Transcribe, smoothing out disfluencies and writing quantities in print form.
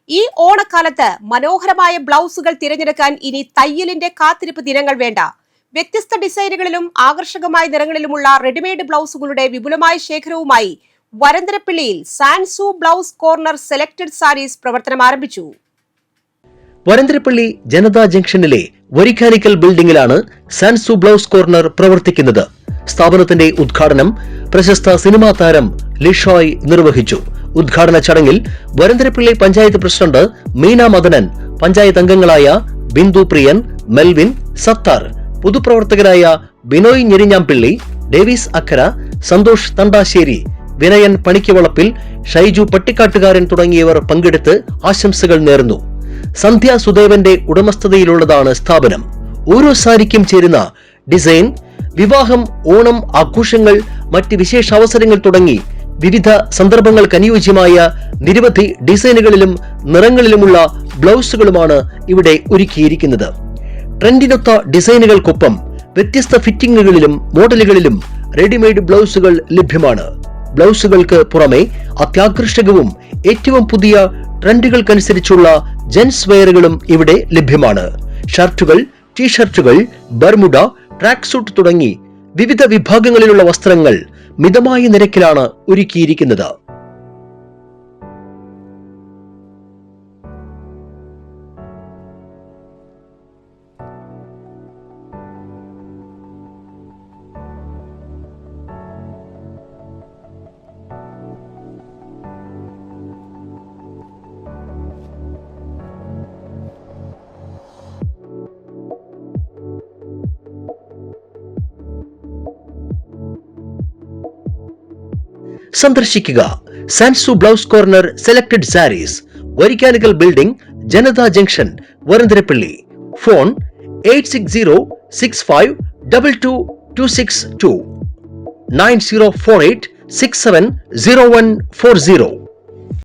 ഈ ഓണക്കാലത്ത് മനോഹരമായ ബ്ലൗസുകൾ തിരഞ്ഞെടുക്കാൻ ഇനി തയ്യലിന്റെ കാത്തിരിപ്പ് ദിനങ്ങൾ വേണ്ട. വ്യത്യസ്ത ഡിസൈനുകളിലും ആകർഷകമായ നിറങ്ങളിലുമുള്ള റെഡിമെയ്ഡ് ബ്ലൗസുകളുടെ വിപുലമായ ശേഖരവുമായി വരന്തരപ്പിള്ളിയിൽ സാൻസു ബ്ലൗസ് കോർണർ സെലക്ടഡ് സാരീസ് പ്രവർത്തനം ആരംഭിച്ചു. വരന്തരപ്പള്ളി ജനതാ ജംഗ്ഷനിലെ വരിക്കാനിക്കൽ ബിൽഡിംഗിലാണ് സാൻസു ബ്ലൗസ് കോർണർ പ്രവർത്തിക്കുന്നത്. സ്ഥാപനത്തിന്റെ ഉദ്ഘാടനം പ്രശസ്ത സിനിമാ താരം ലിഷോയ് നിർവഹിച്ചു. ഉദ്ഘാടന ചടങ്ങിൽ വരന്തരപ്പള്ളി പഞ്ചായത്ത് പ്രസിഡന്റ് മീന മദനൻ, പഞ്ചായത്ത് അംഗങ്ങളായ ബിന്ദു പ്രിയൻ, മെൽവിൻ, സത്താർ, പൊതുപ്രവർത്തകരായ ബിനോയ് ഞെരിഞ്ഞാംപിള്ളി, ഡേവിസ് അക്കര, സന്തോഷ് തണ്ടാശ്ശേരി, വിനയൻ പണിക്കവളപ്പിൽ, ഷൈജു പട്ടിക്കാട്ടുകാരൻ തുടങ്ങിയവർ പങ്കെടുത്ത് ആശംസകൾ നേർന്നു. സന്ധ്യ സുദേവന്റെ ഉടമസ്ഥതയിലുള്ളതാണ് സ്ഥാപനം. ഓരോ സാരിക്കും ചേരുന്ന ഡിസൈൻ വിവാഹം, ഓണം, ആഘോഷങ്ങൾ, മറ്റ് വിശേഷാവസരങ്ങൾ തുടങ്ങി വിവിധ സന്ദർഭങ്ങൾക്ക് അനുയോജ്യമായ നിരവധി ഡിസൈനുകളിലും നിറങ്ങളിലുമുള്ള ബ്ലൗസുകളുമാണ് ഇവിടെ ഒരുക്കിയിരിക്കുന്നത്. ട്രെൻഡിനൊത്ത ഡിസൈനുകൾക്കൊപ്പം വ്യത്യസ്ത ഫിറ്റിംഗുകളിലും മോഡലുകളിലും റെഡിമെയ്ഡ് ബ്ലൗസുകൾ ലഭ്യമാണ്. ബ്ലൗസുകൾക്ക് പുറമെ അത്യാകർഷകവും ഏറ്റവും പുതിയ ട്രെൻഡുകൾക്കനുസരിച്ചുള്ള ജെൻസ് വെയറുകളും ഇവിടെ ലഭ്യമാണ്. ഷർട്ടുകൾ, ടീഷർട്ടുകൾ, ബർമുഡ, ട്രാക്ക് സൂട്ട് തുടങ്ങി വിവിധ വിഭാഗങ്ങളിലുള്ള വസ്ത്രങ്ങൾ മിതമായ നിരക്കിലാണ് ഒരുക്കിയിരിക്കുന്നത്. സന്ദർശിക്കുക Sansu blouse corner selected saris, Varikkanikkal building, Janatha junction, Varantharappilly. Phone 8606522262 9048670140.